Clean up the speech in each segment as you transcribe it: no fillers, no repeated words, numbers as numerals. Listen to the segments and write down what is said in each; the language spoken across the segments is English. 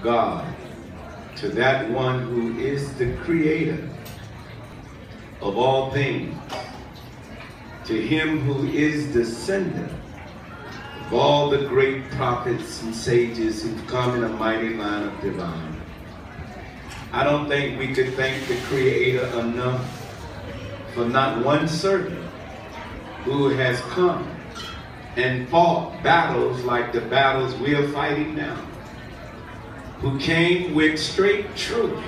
God, to that one who is the creator of all things, to him who is the sender of all the great prophets and sages who've come in a mighty line of divine. I don't think we could thank the Creator enough for not one servant who has come and fought battles like the battles we are fighting now, who came with straight truth,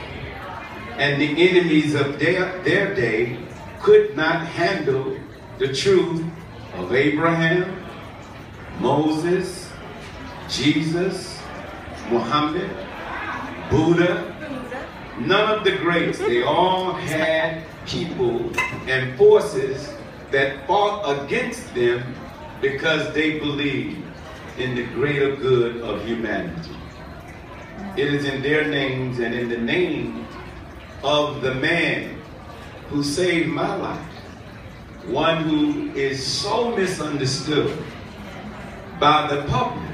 and the enemies of their day could not handle the truth of Abraham, Moses, Jesus, Muhammed, Buddha, none of the greats. They all had people and forces that fought against them because they believed in the greater good of humanity. It is in their names and in the name of the man who saved my life, one who is so misunderstood by the public,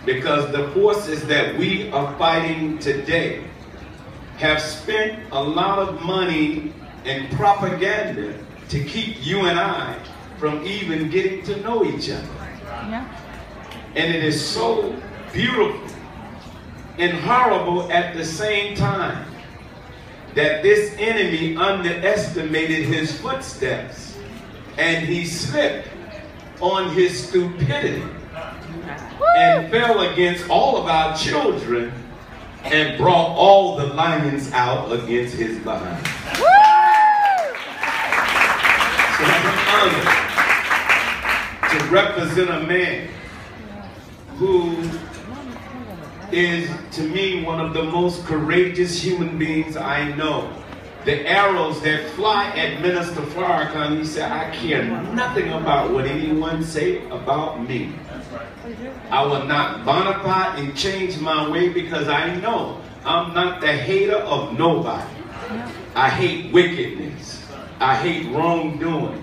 because the forces that we are fighting today have spent a lot of money and propaganda to keep you and I from even getting to know each other. Yeah. And it is so beautiful and horrible at the same time that this enemy underestimated his footsteps and he slipped on his stupidity and fell against all of our children and brought all the lions out against his behind. So it's an honor to represent a man who is, to me, one of the most courageous human beings I know. The arrows that fly at Minister Farrakhan, he said, I care nothing about what anyone say about me. I will not bonify and change my way because I know I'm not the hater of nobody. I hate wickedness. I hate wrongdoing.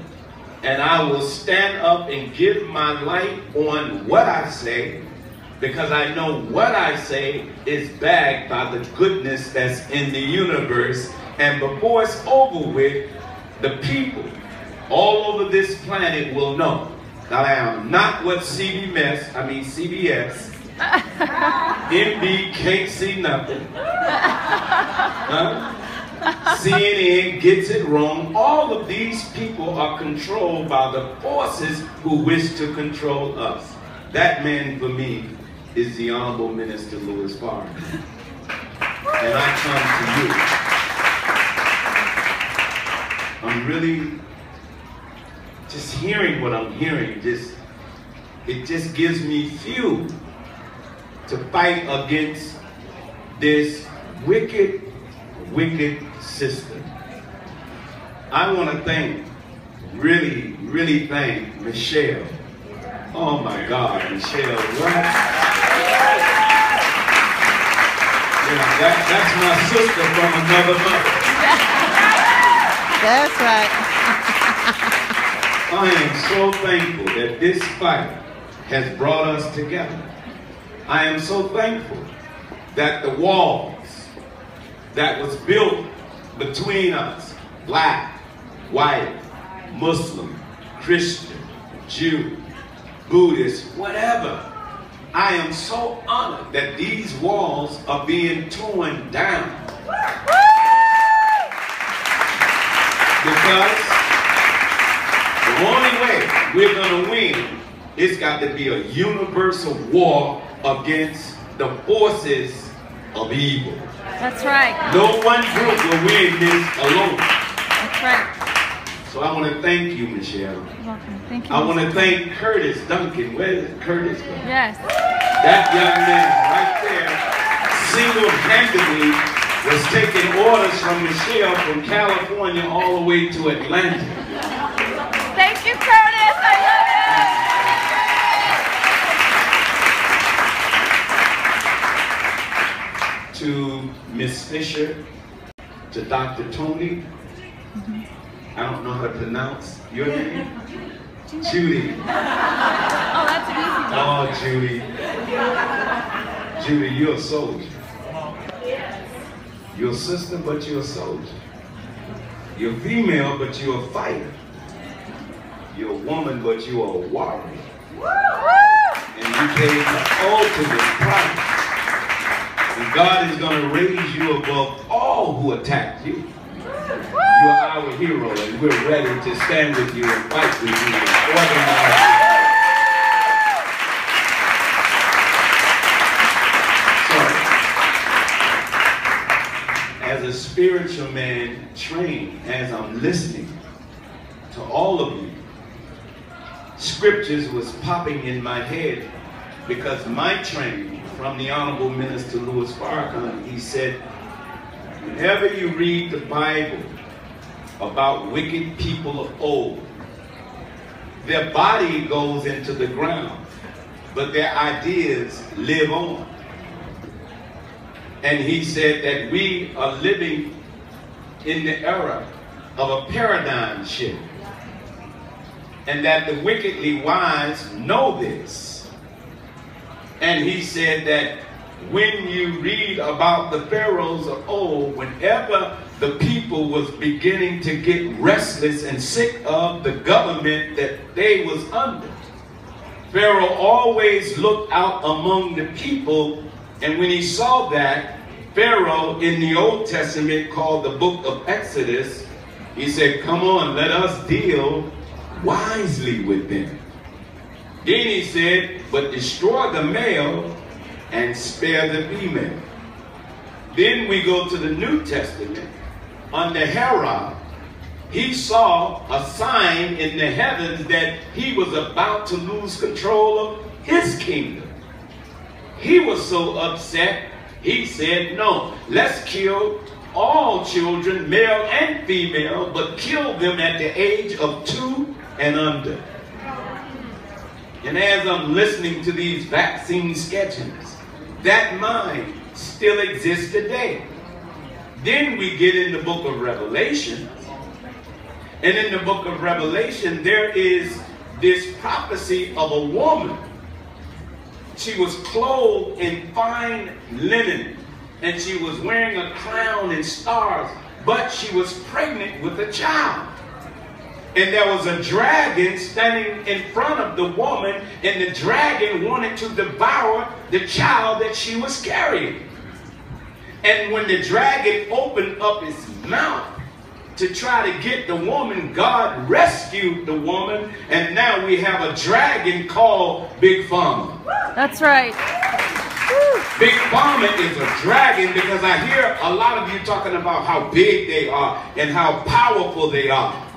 And I will stand up and give my light on what I say, because I know what I say is backed by the goodness that's in the universe. And before it's over with, the people all over this planet will know that I am not what CBS, MB can't see nothing. CNN gets it wrong. All of these people are controlled by the forces who wish to control us. That man, for me, is the Honorable Minister Louis Farrakhan. And I come to you. I'm really just hearing what I'm hearing. It just gives me fuel to fight against this wicked, wicked system. I want to thank, really thank Michelle. Oh my God, Michelle, what? Yeah, that's my sister from another mother. That's right. I am so thankful that this fight has brought us together. I am so thankful that the walls that was built between us, black, white, Muslim, Christian, Jew, Buddhist, whatever, I am so honored that these walls are being torn down. Because the only way we're going to win, it's got to be a universal war against the forces of evil. That's right. No one group will win this alone. That's right. So I want to thank you, Michelle. You're welcome. Thank you. I want to thank Curtis Duncan. Where is Curtis from? Yes. That young man right there, single-handedly, was taking orders from Michelle from California all the way to Atlanta. Thank you, Curtis. I love it. To Miss Fisher, to Dr. Tony. I don't know how to pronounce your name. Judy. Oh, that's an easy one. Oh, Judy. Judy, you're a soldier. You're a sister, but you're a soldier. You're female, but you're a fighter. You're a woman, but you're a warrior. And you paid the ultimate price. And God is going to raise you above all who attacked you. You're our hero, and we're ready to stand with you and fight with you and organize you. As a spiritual man trained, as I'm listening to all of you, scriptures was popping in my head because my training from the Honorable Minister Louis Farrakhan, he said, whenever you read the Bible about wicked people of old, their body goes into the ground, but their ideas live on. And he said that we are living in the era of a paradigm shift. And that the wickedly wise know this. And he said that when you read about the pharaohs of old, whenever the people was beginning to get restless and sick of the government that they was under, Pharaoh always looked out among the people. And when he saw that, Pharaoh in the Old Testament called the book of Exodus, he said, come on, let us deal wisely with them. Then he said, but destroy the male and spare the female. Then we go to the New Testament. Under Herod, he saw a sign in the heavens that he was about to lose control of his kingdom. He was so upset, he said, no, let's kill all children, male and female, but kill them at the age of 2 and under. And as I'm listening to these vaccine sketches, that mind still exists today. Then we get in the book of Revelation. And in the book of Revelation, there is this prophecy of a woman. She was clothed in fine linen, and she was wearing a crown and stars, but she was pregnant with a child. And there was a dragon standing in front of the woman, and the dragon wanted to devour the child that she was carrying. And when the dragon opened up his mouth to try to get the woman, God rescued the woman, and now we have a dragon called Big Pharma. That's right. Big Pharma is a dragon because I hear a lot of you talking about how big they are and how powerful they are.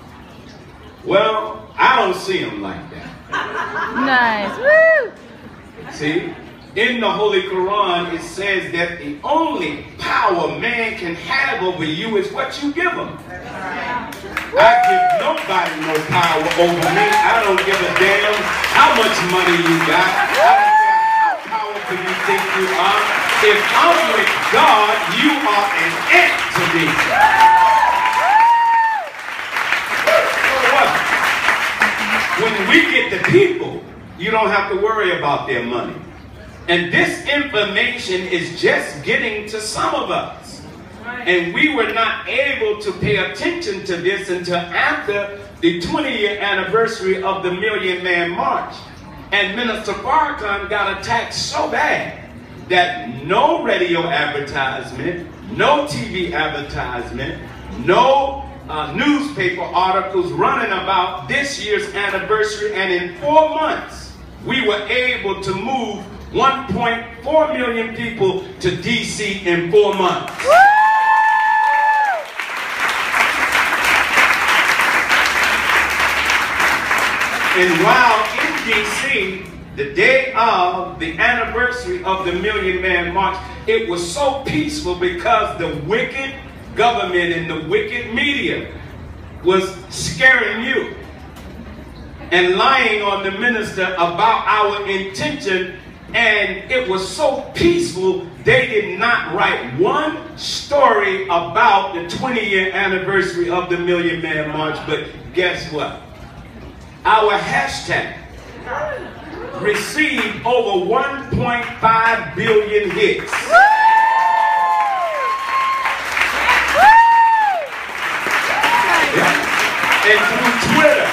Well, I don't see them like that. Nice. Woo! See, in the Holy Quran, it says that the only power man can have over you is what you give him. I give nobody no power over me. I don't give a damn how much money you got. I don't care how powerful you think you are. If I'm with God, you are an ant to me. When we get the people, you don't have to worry about their money. And this information is just getting to some of us. And we were not able to pay attention to this until after the 20-year anniversary of the Million Man March. And Minister Farrakhan got attacked so bad that no radio advertisement, no TV advertisement, no newspaper articles running about this year's anniversary, and in 4 months we were able to move 1.4 million people to DC in 4 months. Woo! And while in DC, the day of the anniversary of the Million Man March, it was so peaceful because the wicked government and the wicked media was scaring you and lying on the minister about our intention, and it was so peaceful they did not write one story about the 20-year anniversary of the Million Man March. But guess what? Our hashtag received over 1.5 billion hits. Yeah. And through Twitter,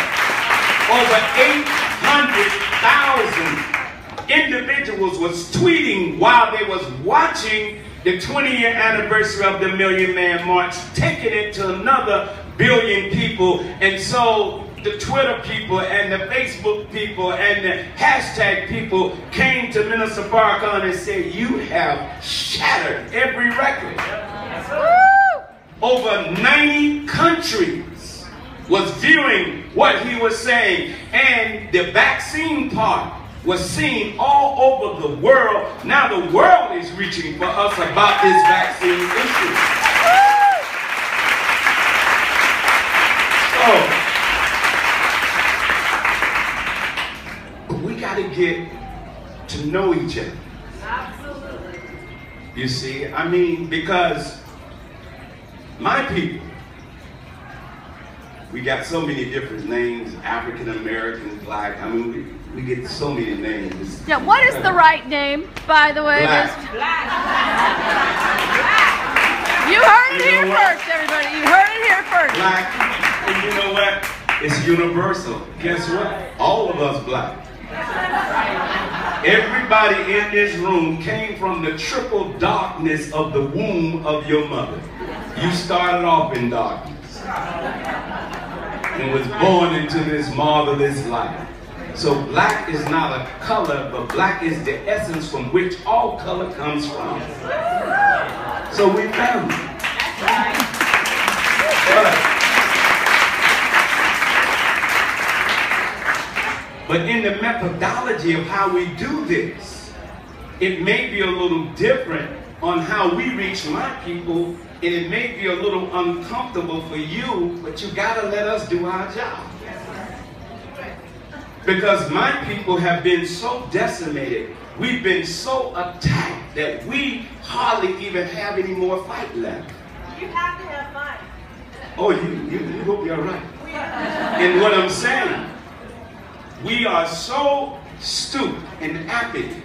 over 800,000 individuals was tweeting while they was watching the 20-year anniversary of the Million Man March, taking it to another billion people. And so the Twitter people and the Facebook people and the hashtag people came to Minister Farrakhan and said, you have shattered every record. Over 90 countries was viewing what he was saying, and the vaccine part was seen all over the world. Now the world is reaching for us about this vaccine issue. So, we got to get to know each other. Absolutely. You see, I mean, because my people, we got so many different names, African American, Black, I mean, we get so many names. Yeah, what is the right name, by the way? Black. You heard it here first, everybody. You heard it here first. Black, and you know what? It's universal. Guess what? All of us black. Everybody in this room came from the triple darkness of the womb of your mother. You started off in darkness and was born into this marvelous life. So black is not a color, but black is the essence from which all color comes from. So we family. But in the methodology of how we do this, it may be a little different on how we reach my people, and it may be a little uncomfortable for you, but you gotta let us do our job. Because my people have been so decimated, we've been so attacked that we hardly even have any more fight left. You have to have fun. Oh, you hope you're right. And what I'm saying, we are so stupid and apathy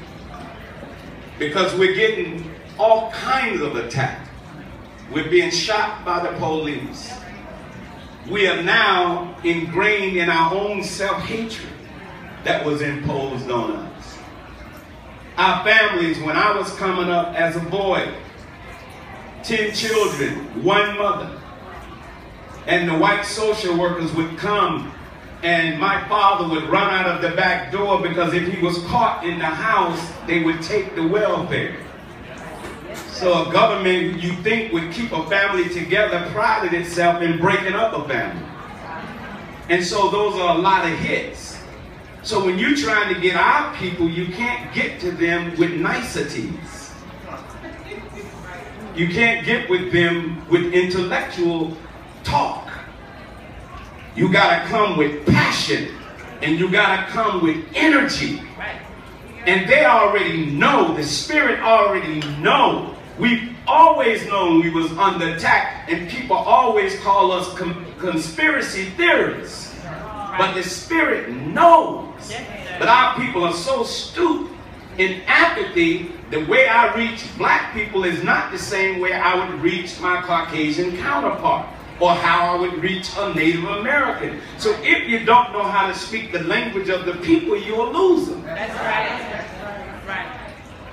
because we're getting all kinds of attacks. We're being shot by the police. We are now ingrained in our own self-hatred that was imposed on us. Our families, when I was coming up as a boy, 10 children, one mother, and the white social workers would come, and my father would run out of the back door because if he was caught in the house, they would take the welfare. So a government you think would keep a family together prided itself in breaking up a family. And so those are a lot of hits. So when you're trying to get our people, you can't get to them with niceties. You can't get with them with intellectual talk. You gotta come with passion, and you gotta come with energy. And they already know, the spirit already know. We've always known we was under attack, and people always call us conspiracy theorists. But the spirit knows. But our people are so stupid in apathy. The way I reach black people is not the same way I would reach my Caucasian counterpart, or how I would reach a Native American. So if you don't know how to speak the language of the people, you'll lose them. That's right. Right.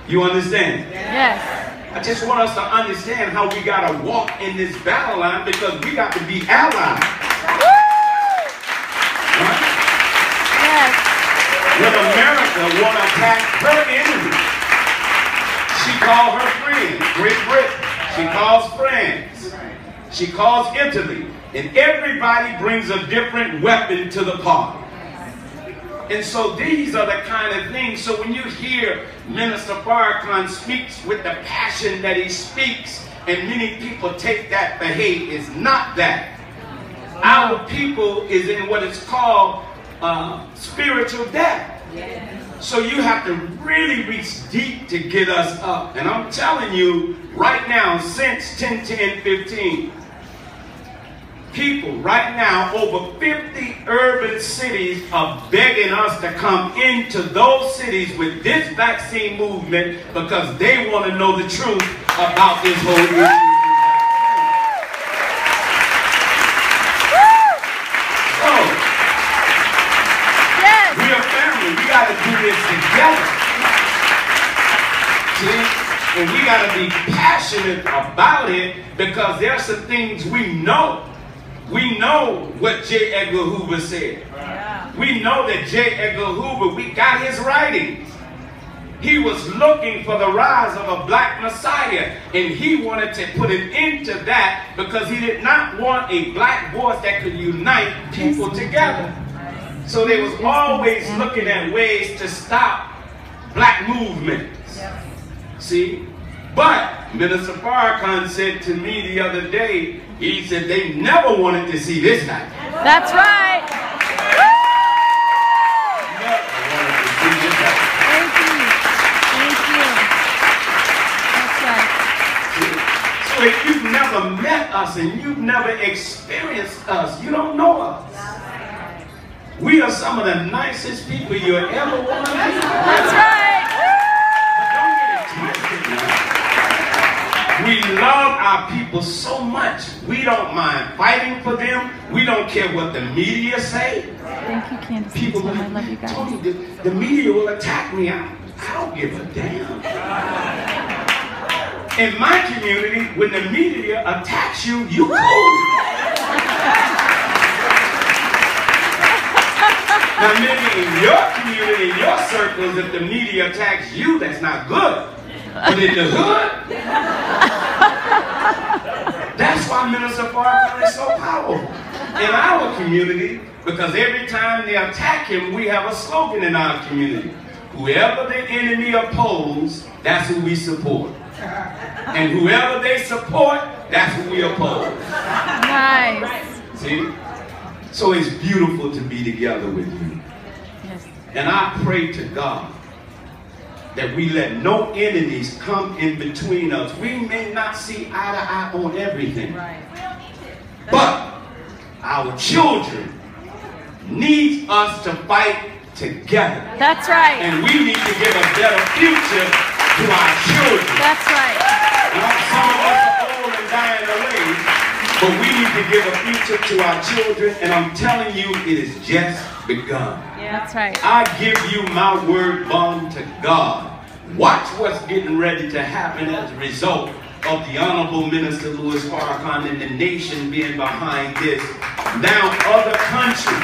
You understand? Yes. I just want us to understand how we got to walk in this battle line, because we got to be allies. Right? Yes. When America want to attack her enemy, she calls her friends, Great Britain. She calls France. She calls Italy. And everybody brings a different weapon to the party. And so these are the kind of things. So when you hear Minister Farrakhan speaks with the passion that he speaks, and many people take that for hate, it's not that. Our people is in what is called spiritual death. So you have to really reach deep to get us up. And I'm telling you right now, since 10-10-15, people right now, over 50 urban cities are begging us to come into those cities with this vaccine movement because they want to know the truth about this whole issue. So, we are family. We got to do this together. See? And we got to be passionate about it because there are some things we know. We know what J. Edgar Hoover said. Yeah. We know that J. Edgar Hoover, we got his writings. He was looking for the rise of a black messiah, and he wanted to put an end to that because he did not want a black voice that could unite people together. So they was always looking at ways to stop black movements. See? But Minister Farrakhan said to me the other day, he said they never wanted to see this happen. That's right. Never wanted to see this happen. Thank you. Thank you. That's right. So if you've never met us and you've never experienced us, you don't know us. We are some of the nicest people you ever want to meet. That's right. We love our people so much. We don't mind fighting for them. We don't care what the media say. Thank you, Candace. People I love you guys. Tony, the media will attack me. I don't give a damn. In my community, when the media attacks you, you cool. Now maybe in your community, in your circles, if the media attacks you, that's not good. But in the hood, that's why Minister Farrakhan is so powerful in our community, because every time they attack him, we have a slogan in our community. Whoever the enemy opposes, that's who we support. And whoever they support, that's who we oppose. Nice. See? So it's beautiful to be together with you. Yes. And I pray to God that we let no enemies come in between us. We may not see eye to eye on everything. Right. But our children need us to fight together. That's right. And we need to give a better future to our children. That's right. Some of us are old and dying away, but we need to give a future to our children. And I'm telling you, it is just begun. Yeah. That's right. I give you my word bond to God. Watch what's getting ready to happen as a result of the Honorable Minister Louis Farrakhan and the nation being behind this. Now other countries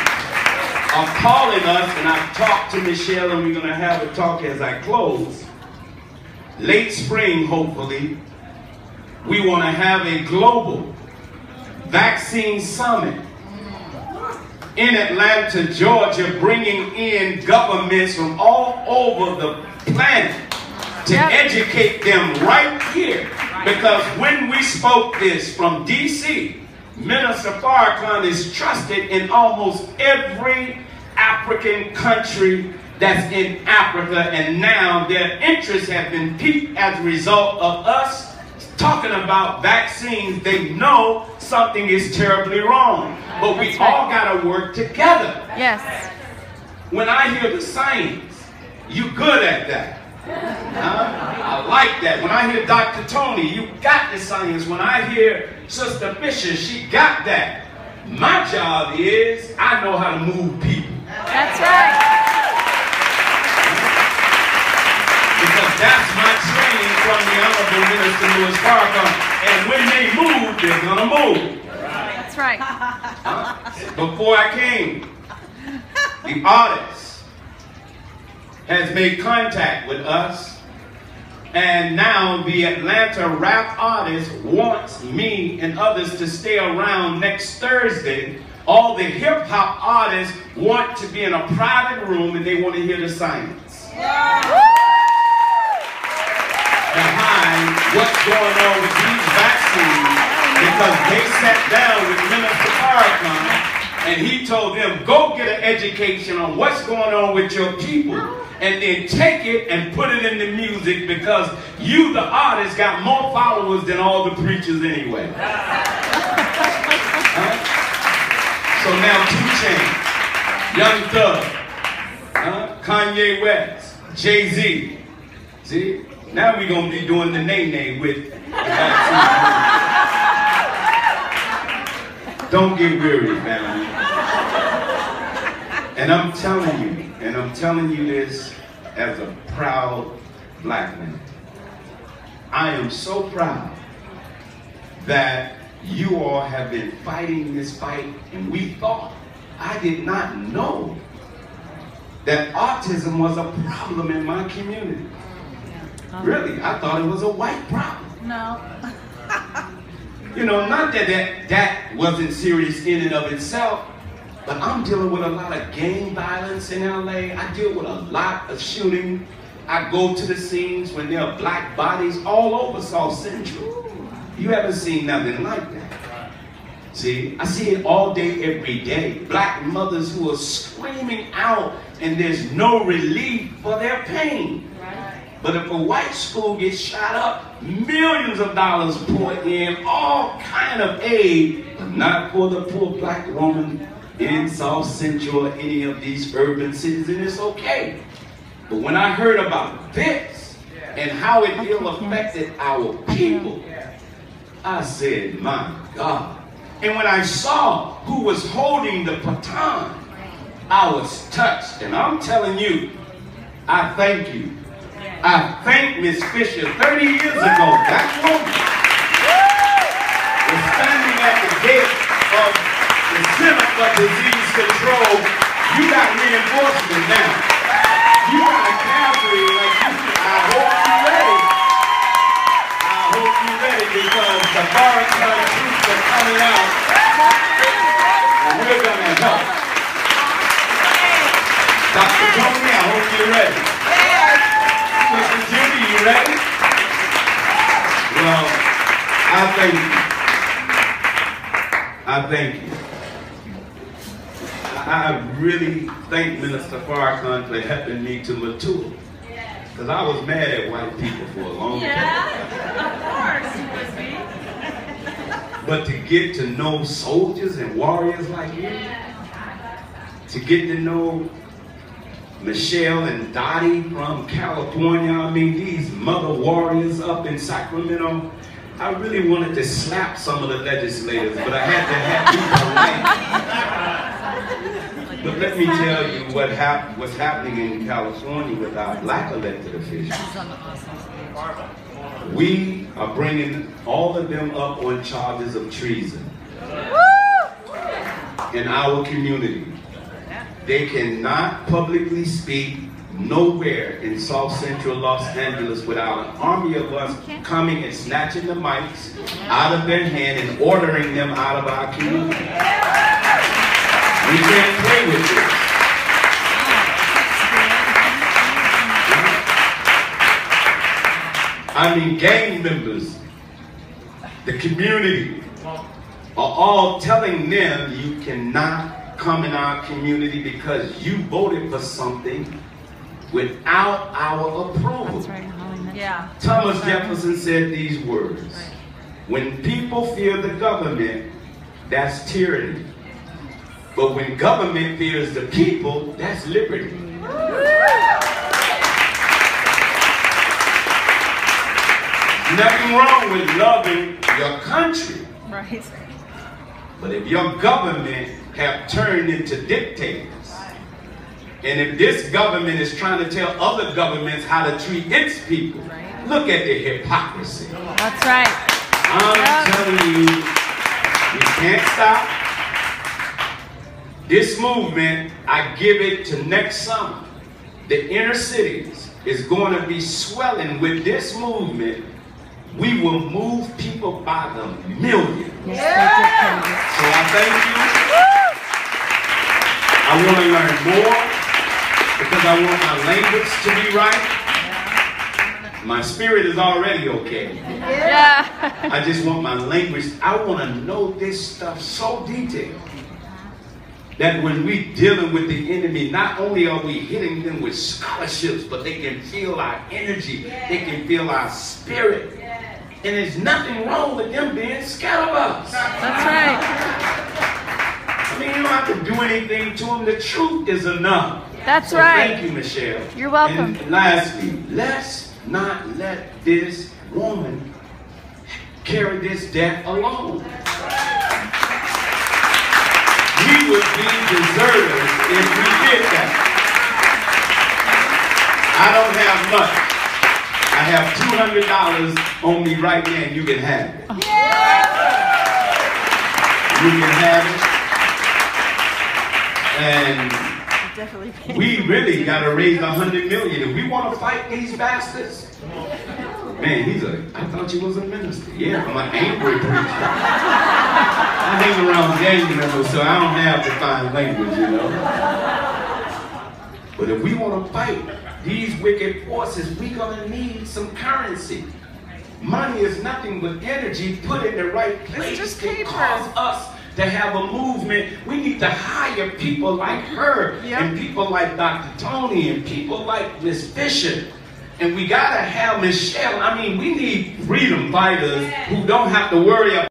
are calling us, and I've talked to Michelle, and we're going to have a talk as I close. Late spring, hopefully, we want to have a global vaccine summit in Atlanta, Georgia, bringing in governments from all over the planet to educate them right here. Because when we spoke this from D.C., Minister Farrakhan is trusted in almost every African country that's in Africa, and now their interests have been piqued as a result of us talking about vaccines. They know something is terribly wrong, but we all got to work together. Yes. When I hear the science, you good at that. I like that. When I hear Dr. Tony, you got the science. When I hear Sister Fisher, she got that. My job is, I know how to move people. That's right. Because that's my training from the Honorable Minister Louis Farrakhan. And when they move, they're going to move. That's right. Before I came, the artist has made contact with us, and now the Atlanta rap artist wants me and others to stay around next Thursday. All the hip-hop artists want to be in a private room, and they want to hear the science behind what's going on with these vaccines, because they sat down with Minister Farrakhan and he told them, go get an education on what's going on with your people, and then take it and put it in the music, because you, the artist, got more followers than all the preachers anyway. Huh? So now 2 Chainz, Young Thug, Kanye West, Jay-Z. See? Now we're going to be doing the nay-nay with the vaccine. Don't get weary, family. And I'm telling you this as a proud black man. I am so proud that you all have been fighting this fight, and I did not know that autism was a problem in my community. Really, I thought it was a white problem. No. You know, not that that wasn't serious in and of itself, but I'm dealing with a lot of gang violence in LA. I deal with a lot of shooting. I go to the scenes when there are black bodies all over South Central. You haven't seen nothing like that. See, I see it all day, every day. Black mothers who are screaming out and there's no relief for their pain. But if a white school gets shot up, millions of dollars poured in, all kind of aid, but not for the poor black woman in South Central or any of these urban cities, and it's okay. But when I heard about this and how it ill affected our people, I said, my God. And when I saw who was holding the baton, I was touched. And I'm telling you, I thank you. I thank Miss Fisher 30 years ago. That woman was standing at the gate of the Center for Disease Control. You got reinforcement now. You got a cavalry like you. I hope you're ready. I hope you're ready because the foreign troops are coming out and we're going to help. Dr. Tony, I hope you're ready. Mr. Jimmy, you ready? Well, I thank you. I really thank Minister Farrakhan for helping me to mature. Because I was mad at white people for a long time. Of course you would be. But to get to know soldiers and warriors like you, to get to know Michelle and Dottie from California, I mean these mother warriors up in Sacramento, I really wanted to slap some of the legislators, but I had to have people like. But let me tell you what's happening in California with our black elected officials. We are bringing all of them up on charges of treason in our community. They cannot publicly speak nowhere in South Central Los Angeles without an army of us coming and snatching the mics out of their hand and ordering them out of our community. We can't play with this. I mean, gang members, the community, are all telling them you cannot come in our community because you voted for something without our approval. Yeah. Thomas Jefferson said these words: when people fear the government, that's tyranny. But when government fears the people, that's liberty. Nothing wrong with loving your country. Right. But if your government have turned into dictators, and if this government is trying to tell other governments how to treat its people, look at the hypocrisy. That's right. I'm telling you, we can't stop. This movement, I give it to next summer. The inner cities is going to be swelling with this movement. We will move people by the millions. So I thank you. I want to learn more because I want my language to be right. My spirit is already okay. Yeah. I just want my language. I want to know this stuff so detailed that when we dealing with the enemy, not only are we hitting them with scholarships, but they can feel our energy. They can feel our spirit. And there's nothing wrong with them being scared of us. That's right. I mean, don't have to do anything to them. The truth is enough. That's So right. Thank you, Michelle. You're welcome. And lastly, let's not let this woman carry this debt alone. We would be deserters if we did that. I don't have much. I have $200 on me right now, and you can have it. You can have it. And we really got to raise $100 million. If we want to fight these bastards, man, I thought you was a minister. Yeah, I'm an angry preacher. I hang around gang members, so I don't have to find language, you know. But if we want to fight these wicked forces, we're going to need some currency. Money is nothing but energy put in the right place to cause us to have a movement. We need to hire people like her, and people like Dr. Tony, and people like Miss Fisher. And we got to have Michelle. I mean, we need freedom fighters who don't have to worry about